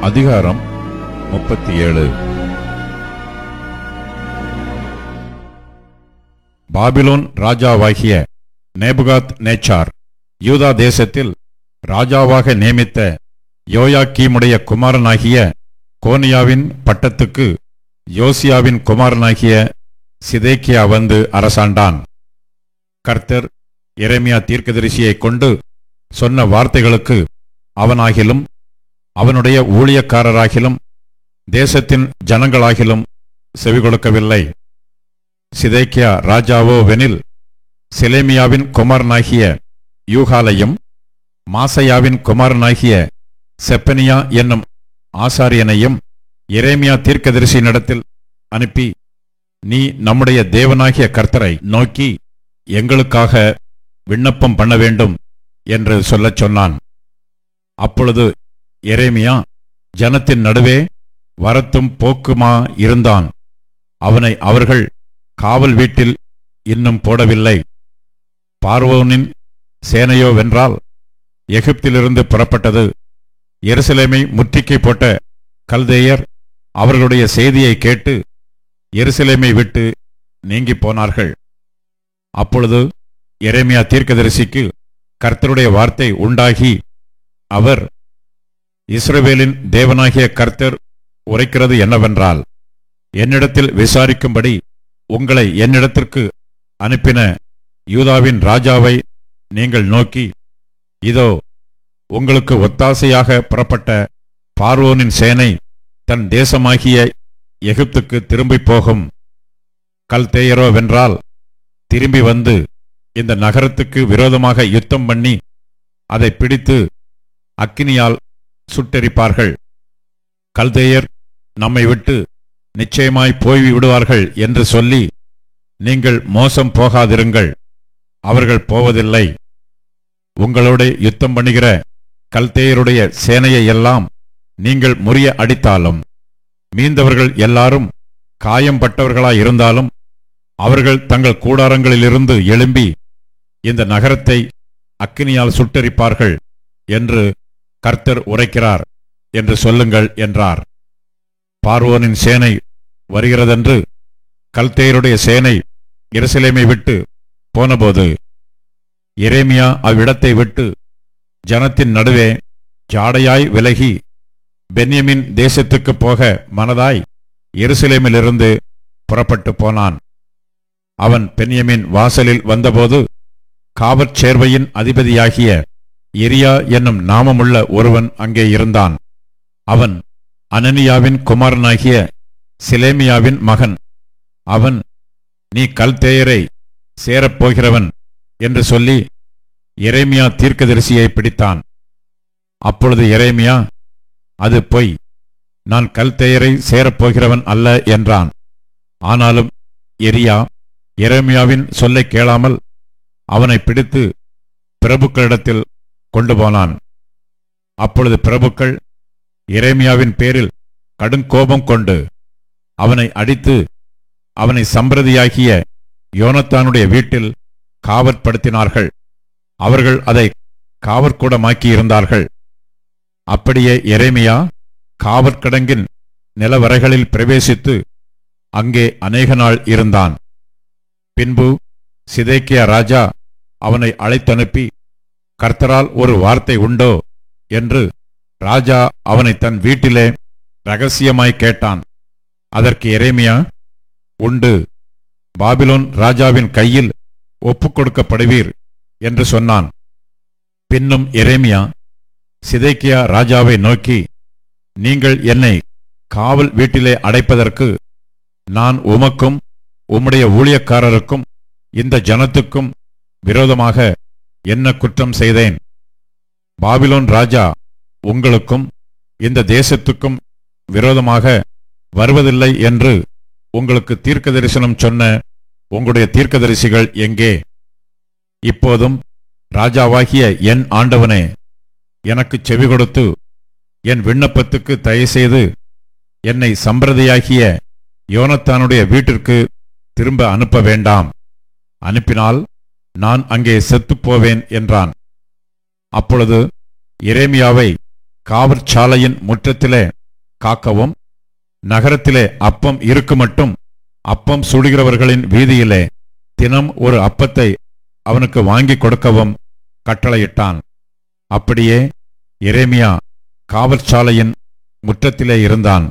அதிகாரம் 37. பாபிலோன் ராஜாவாகிய நேபுகாத் நேச்சார் யூதா தேசத்தில் ராஜாவாக நியமித்த யோயாக்கீமுடைய குமாரனாகிய கோனியாவின் பட்டத்துக்கு யோசியாவின் குமாரனாகிய சிதேக்கியா வந்து அரசாண்டான். கர்த்தர் எரேமியா தீர்க்கதரிசியைக் கொண்டு சொன்ன வார்த்தைகளுக்கு அவனாகிலும் அவனுடைய ஊழியக்காரராகிலும் தேசத்தின் ஜனங்களாகிலும் செவிகொடுக்கவில்லை. சிதேக்கியா ராஜாவோவெனில் செலேமியாவின் குமாரனாகிய யூகாலையும் மாசையாவின் குமாரனாகிய செப்பனியா என்னும் ஆசாரியனையும் எரேமியா தீர்க்கதரிசியினிடத்தில் அனுப்பி, நீ நம்முடைய தேவனாகிய கர்த்தரை நோக்கி எங்களுக்காக விண்ணப்பம் பண்ண வேண்டும் என்று சொல்லச் சொன்னான். அப்பொழுது எரேமியா ஜனத்தின் நடுவே வரத்தும் போக்குமா இருந்தான். அவனை அவர்கள் காவல் வீட்டில் இன்னும் போடவில்லை. பார்வோனின் சேனையோவென்றால் எகிப்திலிருந்து புறப்பட்டது. எருசலேமை முற்றுகை போட்ட கல்தேயர் அவர்களுடைய செய்தியை கேட்டு எருசலேமை விட்டு நீங்கி போனார்கள். அப்பொழுது எரேமியா தீர்க்கதரிசிக்கு கர்த்தருடைய வார்த்தை உண்டாகி, அவர், இஸ்ரவேலின் தேவனாகிய கர்த்தர் உரைக்கிறது என்னவென்றால், என்னிடத்தில் விசாரிக்கும்படி உங்களை என்னிடத்திற்கு அனுப்பின யூதாவின் ராஜாவை நீங்கள் நோக்கி, இதோ உங்களுக்கு ஒத்தாசையாக புறப்பட்ட பார்வோனின் சேனை தன் தேசமாகிய எகிப்துக்கு திரும்பி போகும். கல்தேயரோவென்றால் திரும்பி வந்து இந்த நகரத்துக்கு விரோதமாக யுத்தம் பண்ணி அதை பிடித்து அக்கினியால் சுட்டெரிப்பார்கள். கல்தேயர் நம்மை விட்டு நிச்சயமாய் போய்விடுவார்கள் என்று சொல்லி நீங்கள் மோசம் போகாதிருங்கள். அவர்கள் போவதில்லை. உங்களோட யுத்தம் பண்ணுகிற கல்தேயருடைய சேனையை எல்லாம் நீங்கள் முறிய அடித்தாலும், மீந்தவர்கள் எல்லாரும் காயம்பட்டவர்களாயிருந்தாலும் அவர்கள் தங்கள் கூடாரங்களிலிருந்து எழும்பி இந்த நகரத்தை அக்கினியால் சுட்டெரிப்பார்கள் என்று கர்த்தர் உரைக்கிறார் என்று சொல்லுங்கள் என்றார். பார்வோனின் சேனை வருகிறதென்று கல்தேயருடைய சேனை எருசலேமை விட்டு போனபோது எரேமியா அவ்விடத்தை விட்டு ஜனத்தின் நடுவே ஜாடையாய் விலகி பென்யமின் தேசத்துக்கு போக மனதாய் எருசலேமிலிருந்து புறப்பட்டு போனான். அவன் பென்யமின் வாசலில் வந்தபோது காவற்சேர்வையின் அதிபதியாகிய எரியா என்னும் நாமமுள்ள ஒருவன் அங்கே இருந்தான். அவன் அனனியாவின் குமாரனாகிய சிலேமியாவின் மகன். அவன், நீ கல்தேயரை சேரப்போகிறவன் என்று சொல்லி எரேமியா தீர்க்கதரிசியை பிடித்தான். அப்பொழுது எரேமியா, அது பொய், நான் கல்தேயரை சேரப்போகிறவன் அல்ல என்றான். ஆனாலும் எரியா எரேமியாவின் சொல்லை கேளாமல் அவனை பிடித்து பிரபுக்களிடத்தில் கொண்டு போனான். அப்பொழுது பிரபுக்கள் எரேமியாவின் பேரில் கடுங்கோபம் கொண்டு அவனை அடித்து அவனை சம்பிரதியாகிய யோனத்தானுடைய வீட்டில் காவற்படுத்தினார்கள். அவர்கள் அதை காவற்கூடமாக்கியிருந்தார்கள். அப்படியே எரேமியா காவற்கிடங்கின் நிலவரைகளில் பிரவேசித்து அங்கே அநேக நாள் இருந்தான். பின்பு சிதேக்கியா ராஜா அவனை அழைத்தனுப்பி, கர்த்தரால் ஒரு வார்த்தை உண்டோ என்று ராஜா அவனை தன் வீட்டிலே இரகசியமாய் கேட்டான். அதற்கு எரேமியா, உண்டு, பாபிலோன் ராஜாவின் கையில் ஒப்புக்கொடுக்கப்படுவீர் என்று சொன்னான். பின்னும் எரேமியா சிதேக்கியா ராஜாவை நோக்கி, நீங்கள் என்னை காவல் வீட்டிலே அடைப்பதற்கு நான் உமக்கும் உம்முடைய ஊழியக்காரருக்கும் இந்த ஜனத்துக்கும் விரோதமாக என்ன குற்றம் செய்தேன்? பாபிலோன் ராஜா உங்களுக்கும் இந்த தேசத்துக்கும் விரோதமாக வருவதில்லை என்று உங்களுக்கு தீர்க்க தரிசனம் சொன்ன உங்களுடைய தீர்க்கதரிசிகள் எங்கே? இப்போதும் ராஜாவாகிய என் ஆண்டவனே, எனக்கு செவி கொடுத்து என் விண்ணப்பத்துக்கு தயவுசெய்து என்னை சம்பிரதியாகிய யோனத்தானுடைய வீட்டிற்கு திரும்ப அனுப்ப வேண்டாம். அனுப்பினால் நான் அங்கே செத்துப்போவேன் என்றான். அப்பொழுது எரேமியாவை காவற்சாலையின் முற்றத்திலே காக்கவும், நகரத்திலே அப்பம் இருக்குமட்டும் அப்பம் சுடுகிறவர்களின் வீதியிலே தினம் ஒரு அப்பத்தை அவனுக்கு வாங்கி கொடுக்கவும் கட்டளையிட்டான். அப்படியே எரேமியா காவற்சாலையின் முற்றத்திலே இருந்தான்.